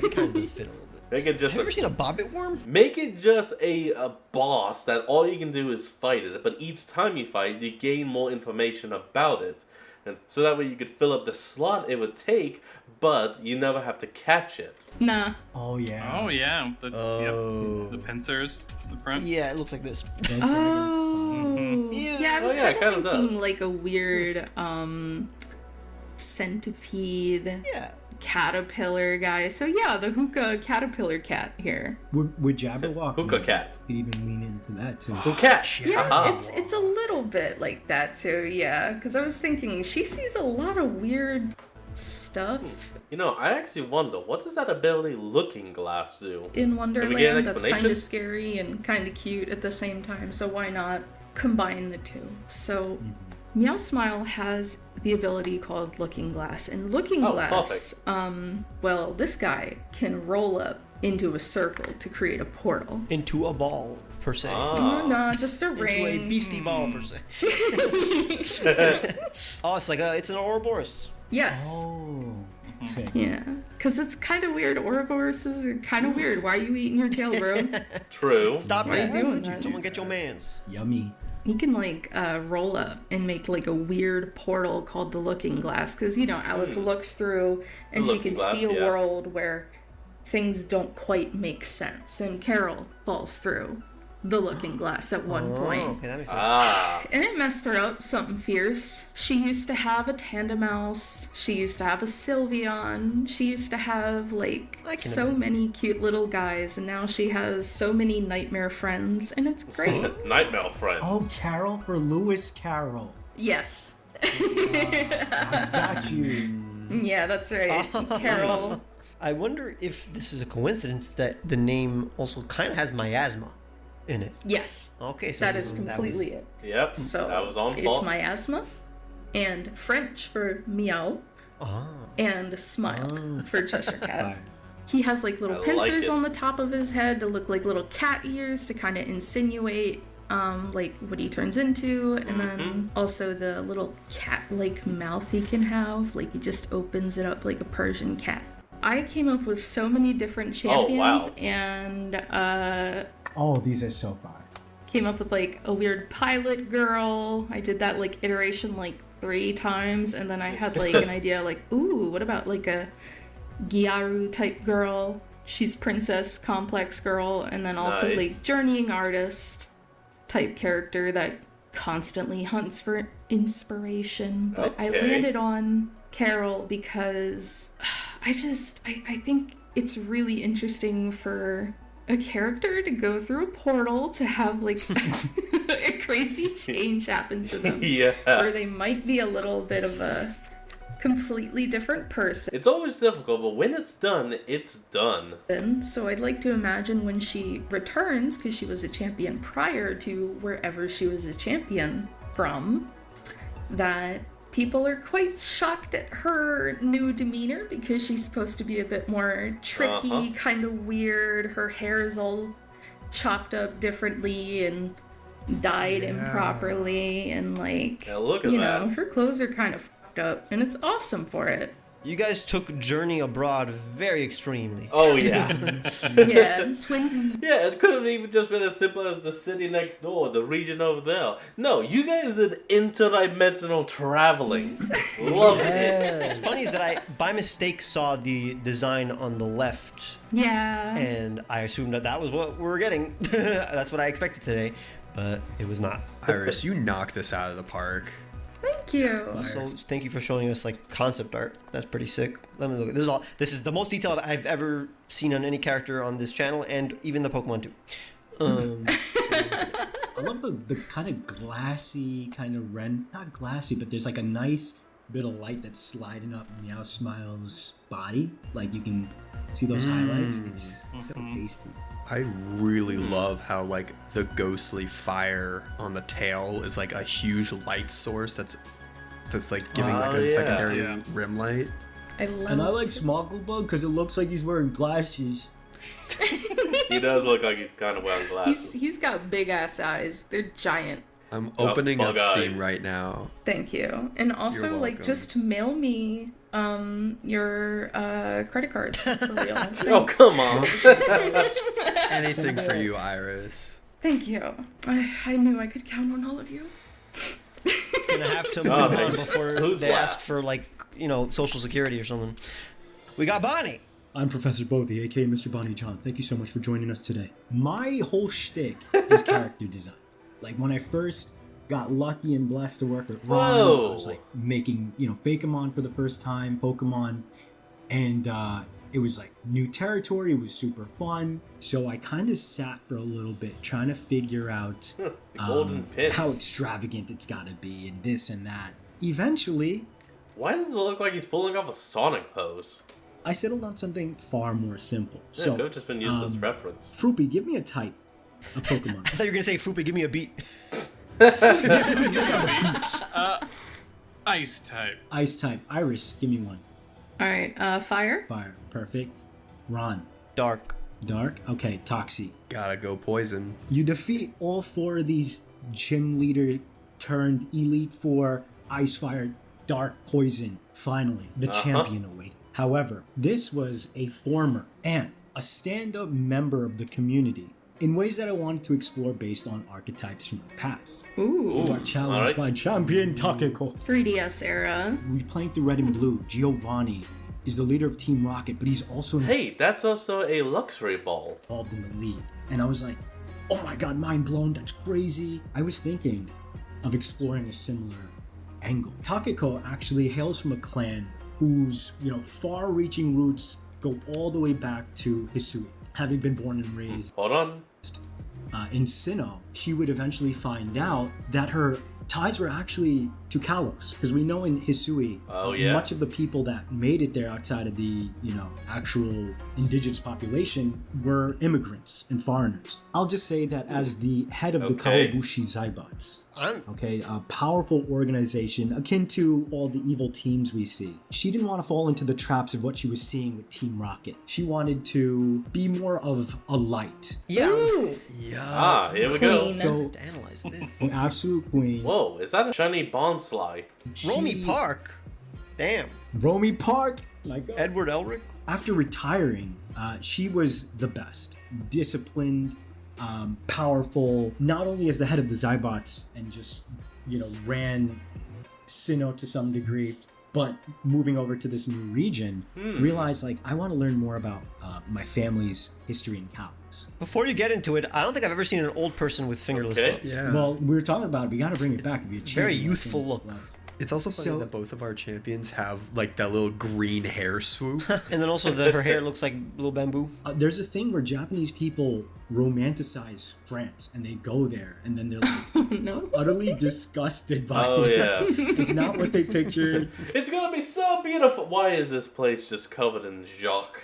but it kind of does fit a little bit. Make it just Have you ever seen a bobbit worm? make it just a boss that all you can do is fight it, but each time you fight, you gain more information about it. And so that way you could fill up the slot it would take, but you never have to catch it. Nah. Oh yeah. Oh yeah, the Oh. the pincers in the front. Yeah, it looks like this. Dead dragons. Oh. Yeah, I was Oh, yeah, it kind of kinda thinking does. like a weird centipede Yeah. caterpillar guy. So yeah, the hookah caterpillar cat here. Would Jabberwock Hookah cat. could even lean into that too. Who cat? Yeah, Haha. it's a little bit like that too. Yeah, because I was thinking she sees a lot of weird stuff You know, I actually wonder, what does that ability Looking Glass do? in get an Wonderland that's kind explanation? of scary and kind of cute at the same time. So why not combine the two? So Meow Smile has the ability called Looking Glass, and Looking Oh, Glass, well, this guy can roll up into a circle to create a portal. Into a ball, per se. Ah. No, just a Into a ring. beastie ball, per se. Oh, it's like it's an Ouroboros. Yes. Oh. Sick. Yeah, because it's kind of weird. Ouroboruses are kind of weird. Why are you eating your tail, bro? True. Stop Why are you that. doing that? Someone get your mans. Yummy. He can like roll up and make like a weird portal called the Looking Glass, because you know Alice looks through and she Looking can Glass, see a yeah. world where things don't quite make sense, and Carol falls through the Looking Glass at one point. Oh, okay, that makes sense. Ah. And it messed her up something fierce. She used to have a Tandemouse. She used to have a Sylveon. She used to have like I can so many cute little guys, and now she has so many nightmare friends, and it's great. Nightmare friends. Oh, Carol for Lewis Carroll. Yes. I got you. Yeah, that's right. Carol. I wonder if this is a coincidence that the name also kind of has miasma in it. Yes. Okay, so That this is that completely was- it. Yep. So that was on it's fault. miasma and French for meow Ah. and smile for Cheshire Cat. Fire. He has like little I like pincers it. on the top of his head to look like little cat ears to kind of insinuate like what he turns into, and Mm-hmm. then also the little cat-like mouth he can have, like he just opens it up like a Persian cat. I came up with so many different Oh, wow. champions, and Oh, these are so fire. came up with like a weird pilot girl. I did that like iteration like 3 times, and then I had like an idea like, ooh, what about like a Gyaru type girl? She's princess complex girl, and then also Nice. like journeying artist type character that constantly hunts for inspiration. But I Okay. landed on Carol because I think it's really interesting for a character to go through a portal to have like a crazy change happen to them, Yeah. where they might be a little bit of a completely different person. It's always difficult, but when it's done, it's done. So I'd like to imagine when she returns, because she was a champion prior to wherever she was a champion from, that people are quite shocked at her new demeanor, because she's supposed to be a bit more tricky, Uh-huh. kind of weird. Her hair is all chopped up differently and dyed improperly, and like, Yeah, look at you know, that. her clothes are kind of fucked up, and it's awesome for it. You guys took Journey Abroad very extremely. Oh yeah. Yeah, twins. Yeah, it could have even just been as simple as the city next door, the region over there. No, you guys did interdimensional traveling. Love it. What's funny is that I, by mistake, saw the design on the left, Yeah. and I assumed that that was what we were getting. That's what I expected today, but it was not. Iris, you knocked this out of the park. Thank you. So thank you for showing us like concept art. That's pretty sick. Let me look at this. This is the most detailed I've ever seen on any character on this channel, and even the Pokemon too. I love the kind of glassy kind of not glassy, but there's like a nice bit of light that's sliding up Meow Smile's body. Like you can see those highlights. It's so tasty. I really love how like the ghostly fire on the tail is like a huge light source that's like giving like a secondary rim light. I love. And I like Smogglebug because it looks like he's wearing glasses. He does look like he's kind of wearing glasses. He's got big ass eyes. They're giant. I'm opening up bug Steam eyes. right now. Thank you. And also, You're like, welcome. just mail me your credit cards for real. Oh, Thanks. come on. Anything for you, Iris. Thank you. I knew I could count on all of you. Gonna have to move Oh, on thanks. before Who's they last? ask for like Social Security or something. We got Bonnie. I'm Professor Bothy, aka Mr. Bonnie John. Thank you so much for joining us today. My whole shtick is character design. Like when I first got lucky and blessed to work with Ron, Whoa. I was like making, Fakemon for the first time, Pokemon, and it was like new territory. It was super fun. So I kind of sat for a little bit trying to figure out The golden pin. how extravagant it's got to be and this and that. Eventually, Why does it look like he's pulling off a Sonic pose? I settled on something far more simple. Yeah, So, Coach has been using this reference. Froopy, give me a type of Pokemon. I thought you were gonna say, Foopy, give me a beat. Ice type. Ice type. Iris, give me one. All right. Fire. Fire. Perfect. Ron. Dark. Dark. Okay. Toxie. Gotta go poison. You defeat all four of these gym leader turned Elite Four, Ice, Fire, Dark, Poison. Finally, the champion awaited. However, this was a former and a stand-up member of the community in ways that I wanted to explore based on archetypes from the past. Ooh. You are challenged by champion Takeko. 3DS era. We're playing through Red and Blue. Giovanni is the leader of Team Rocket, but he's also Hey, that's also a luxury ball. involved in the league. And I was like, oh my god, mind blown, that's crazy. I was thinking of exploring a similar angle. Takeko actually hails from a clan whose, far-reaching roots go all the way back to Hisui. Having been born and raised Hold on. in Sinnoh, she would eventually find out that her ties were actually to Kalos, because we know in Hisui, Oh, yeah? much of the people that made it there outside of the, actual indigenous population were immigrants and foreigners. I'll just say that as the head of the Okay. Kawabushi Zaibatsu, I'm okay, a powerful organization akin to all the evil teams we see. She didn't want to fall into the traps of what she was seeing with Team Rocket. She wanted to be more of a light. Ooh. Ah, here we go. Queen. So, to analyze this. an absolute queen. Whoa, is that a shiny Bonsly? Romy She- Park. Damn. Romy Park. My God. Edward Elric. After retiring, she was the best. Disciplined, powerful, not only as the head of the Zybots and just, ran Sinnoh to some degree, but moving over to this new region, realized like, I want to learn more about my family's history in Kalos. Before you get into it, I don't think I've ever seen an old person with fingerless Okay. gloves. Yeah. Well, we were talking about it. We got to bring it back. If you're very cheating, I think youthful it's look. allowed. It's also funny So- that both of our champions have like that little green hair swoop. And then also that her hair looks like little bamboo. There's a thing where Japanese people romanticize France and they go there and then they're like No. utterly disgusted by Oh, it. yeah. It's not what they pictured. It's gonna be so beautiful. Why is this place just covered in Jacques?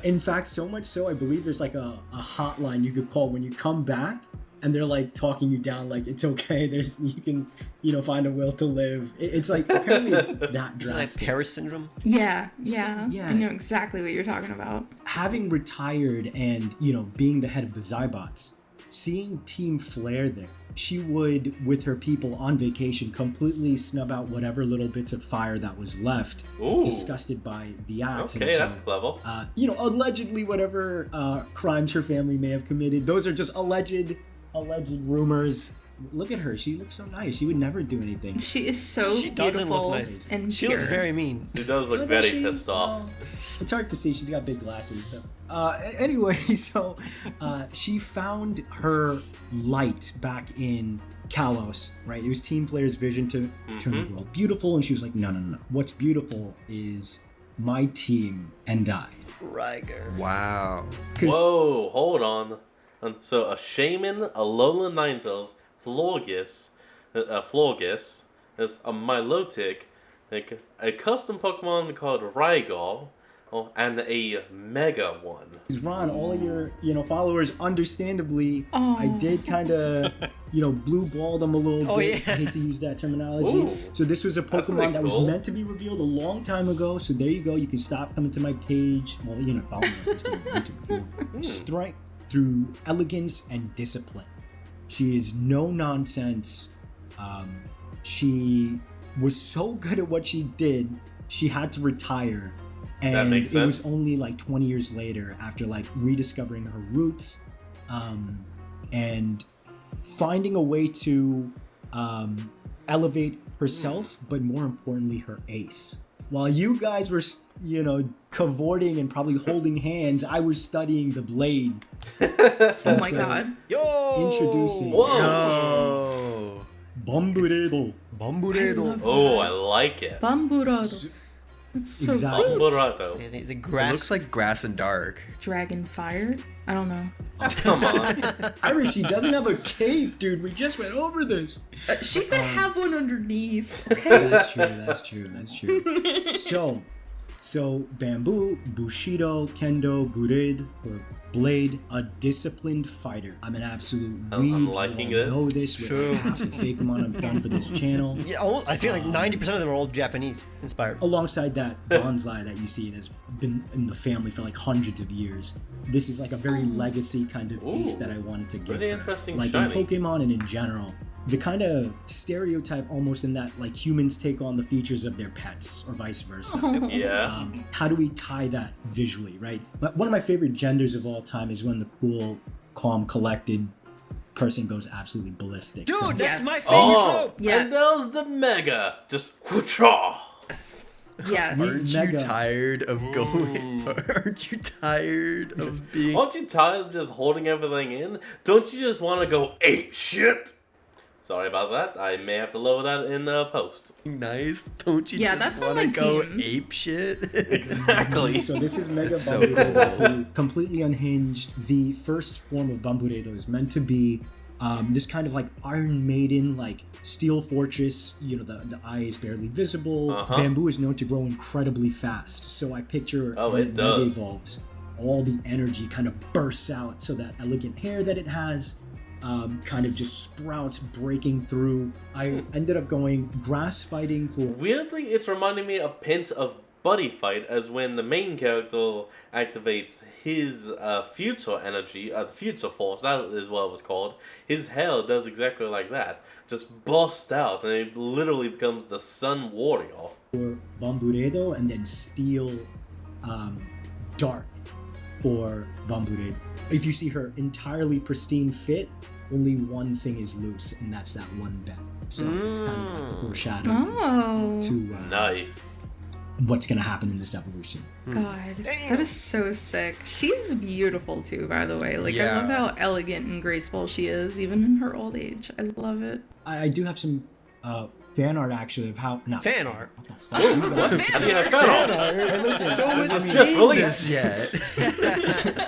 In fact, so much so, I believe there's like a hotline you could call when you come back and they're like talking you down like it's okay. You can find a will to live. It's like apparently that Like drastic. Paris syndrome. Yeah. Yeah. I know exactly what you're talking about. Having retired and being the head of the Zybots, seeing Team Flare there she would, with her people on vacation, completely snub out whatever little bits of fire that was left, Ooh. disgusted by the acts. Okay, And so, that's clever. allegedly whatever crimes her family may have committed, those are just alleged rumors. Look at her. She looks so nice. She would never do anything. She is so She doesn't beautiful look nice. and She pure. looks very mean. She does look Look, very she- pissed off. It's hard to see. She's got big glasses. So. Anyway, so she found her light back in Kalos, right? It was Team Flare's vision to turn the world beautiful, and she was like, no. What's beautiful is my team and I. Ryger. Wow. Whoa, hold on. So a Shaman, a Alolan Ninetales, Florges, is a Milotic, like a custom Pokemon called Rygal, and a Mega one. Ron, all of your followers, understandably, I did kind of blue ball them a little Oh, bit. yeah. I hate to use that terminology. Ooh. So this was a That's Pokemon pretty that was cool. meant to be revealed a long time ago. So there you go. You can stop coming to my page. Well, follow me on YouTube. Strength through elegance and discipline. She is no nonsense. She was so good at what she did, she had to retire. And makes it was sense. only like 20 years later, after like rediscovering her roots and finding a way to elevate herself, but more importantly, her ace. While you guys were, cavorting and probably holding hands, I was studying the blade. Oh my god. Yo! Introducing Whoa! Oh. Bamburedo. Bamburedo. Oh, I like it. Bamburado. That's so Exactly. cute. Bamborato. Is it It grass? looks like grass and dark. Dragon fire? I don't know. Come on. Irish, she doesn't have a cape, dude. We just went over this. She could have one underneath. Okay. That's true. So bamboo, bushido, kendo, burid, or blade, a disciplined fighter. I'm an absolute I'm weeb. liking You all this. know this with True. half the Fakemon I've done for this channel. Yeah, I feel like 90% of them are all Japanese inspired. Alongside that bonsai that you see has been in the family for like hundreds of years. This is like a very legacy kind of ace Ooh. that I wanted to give Pretty her. interesting Like shiny. in Pokemon and in general. The kind of stereotype almost in that like humans take on the features of their pets or vice versa. Yeah. How do we tie that visually, right? But one of my favorite genders of all time is when the cool, calm, collected person goes absolutely ballistic. Dude, So- that's Yes. my favorite Oh, trope. Yeah. and that was the Mega. Just whoosh-ah. Yes. Yes. Aren't Mega. you tired of going? Aren't you tired of being Aren't you tired of just holding everything in? Don't you just want to go ape shit? Sorry about that. I may have to lower that in the post. nice? Don't you Yeah, just that's on want to my go team. ape shit? Exactly. So this is Mega So Bamburedo, cool. who completely unhinged. The first form of Bamburedo is meant to be this kind of like Iron Maiden, like steel fortress. The eye is barely visible. Uh-huh. Bamboo is known to grow incredibly fast. So I picture Oh, when it Mega does. evolves, all the energy kind of bursts out. So that elegant hair that it has kind of just sprouts, breaking through. I ended up going grass fighting for Weirdly, it's reminding me a pinch of Buddy Fight, as when the main character activates his future energy, future force, that is what it was called. His hair does exactly like that. Just bursts out, and it literally becomes the Sun Warrior. Bamburedo and then Steel Dark for Bamburedo. If you see her entirely pristine fit, only one thing is loose, and that's that one bet. So it's kind of like the foreshadow Oh. to Nice. what's going to happen in this evolution. God. That is so sick. She's beautiful too, by the way. Like, I Yeah. love how elegant and graceful she is, even in her old age. I love it. I do have some fan art actually of how... Not Fan art? What the fuck? You guys- How do you have fan art? Hey, listen, No one's Just seen released. this yet.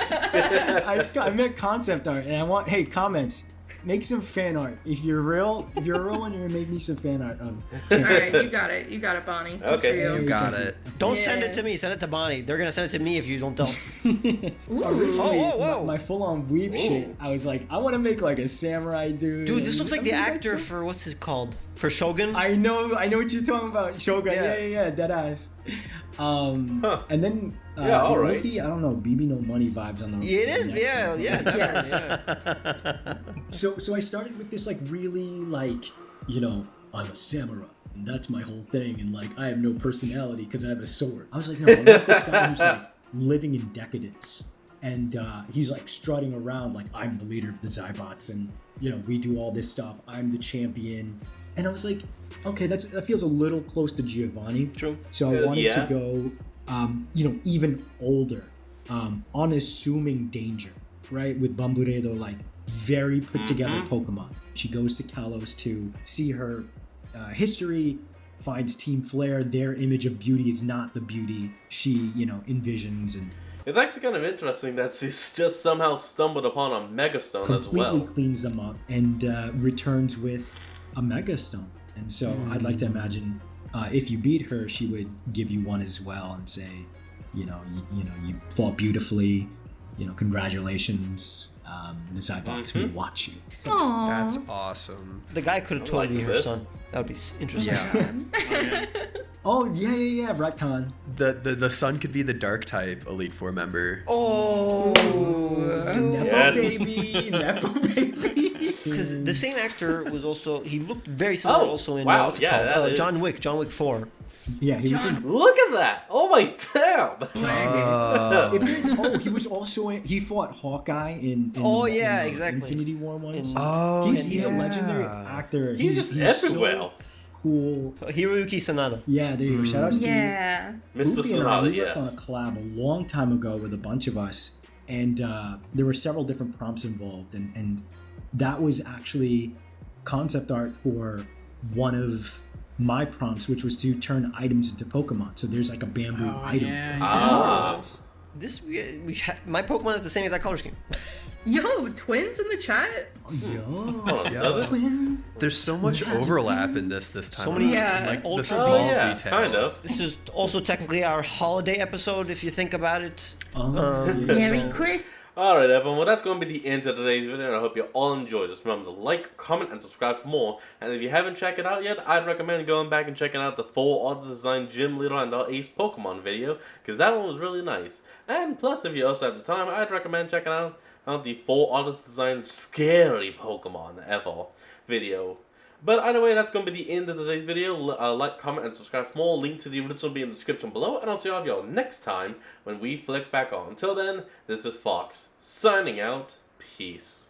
I meant concept art, and I want comments. Make some fan art. If you're real one, you're gonna make me some fan art of. All right, you got it. You got it, Bonnie. Just Okay. for You you. got it. Don't send Yeah. it to me. Send it to Bonnie. They're gonna send it to me if you don't tell. Originally, Whoa, whoa. my full-on weeb shit. I was like, I want to make like a samurai dude. Dude, this looks like the I was actor that's for what's it called? For Shogun? I know what you're talking about. Shogun. Yeah. Yeah, dead ass. Huh. And then Yeah, all right. Loki, I don't know, BB No Money vibes on the It is, the next yeah, one. yeah, Yes. So I started with this like really like, you know, I'm a samurai and that's my whole thing, and like I have no personality because I have a sword. I was like, no, I'm not this guy who's like living in decadence, and he's like strutting around like I'm the leader of the Zybots, and you know we do all this stuff. I'm the champion, and I was like, okay, that feels a little close to Giovanni. True. So I wanted to Yeah. go, you know, even older, unassuming danger, right? With Bamburedo, like very put together Pokemon. She goes to Kalos to see her history, finds Team Flare. Their image of beauty is not the beauty she, you know, envisions, and It's actually kind of interesting that she's just somehow stumbled upon a Megastone as completely well. cleans them up and returns with a Megastone. And so I'd like to imagine if you beat her, she would give you one as well and say, you know, you fought beautifully, you know, congratulations. The Zybots will watch you. Aww. That's awesome. The guy could have I told like me her this. son. That would be interesting. Yeah. Oh yeah, retcon. The son could be the dark type Elite Four member. Oh, Nepo Yes. baby, Nepo baby. because the same actor was also, he looked very similar Oh, also in wow, what's it yeah, called? that is. John Wick 4. Yeah, he was in. Look at that! Oh my damn! If there's, he was also in, he fought Hawkeye in Oh, the, yeah, in the exactly. Infinity War ones. In- Oh, he's a yeah. legendary actor. He's just so everywhere. cool. Hiroyuki Sanada. Yeah, there you go. Shout outs to you. Yeah. Mr. Poopy and I, Sonata, we worked on a yes. collab a long time ago with a bunch of us, and there were several different prompts involved, and that was actually concept art for one of my prompts, which was to turn items into Pokemon. So there's like a bamboo item. yeah. Ah. This my Pokemon is the same exact color scheme. Yo, twins in the chat? Yeah. Oh, Yeah. does it? Twin. There's so much overlap in this time. So many, Yeah. like the ultra- small Oh yeah, details. kind of. This is also technically our holiday episode, if you think about it. Oh, yeah. Merry So- Christmas. Alright everyone, well that's going to be the end of today's video, and I hope you all enjoyed this. Remember to like, comment, and subscribe for more. And if you haven't checked it out yet, I'd recommend going back and checking out the full Art Design Gym Leader and the Ace Pokemon video, because that one was really nice. And plus, if you also have the time, I'd recommend checking out the full Artist Design Scary Pokemon Ever video. But either way, that's going to be the end of today's video. Like, comment, and subscribe for more. Link to the original will be in the description below. And I'll see all of y'all next time when we flick back on. Until then, this is Fox, signing out. Peace.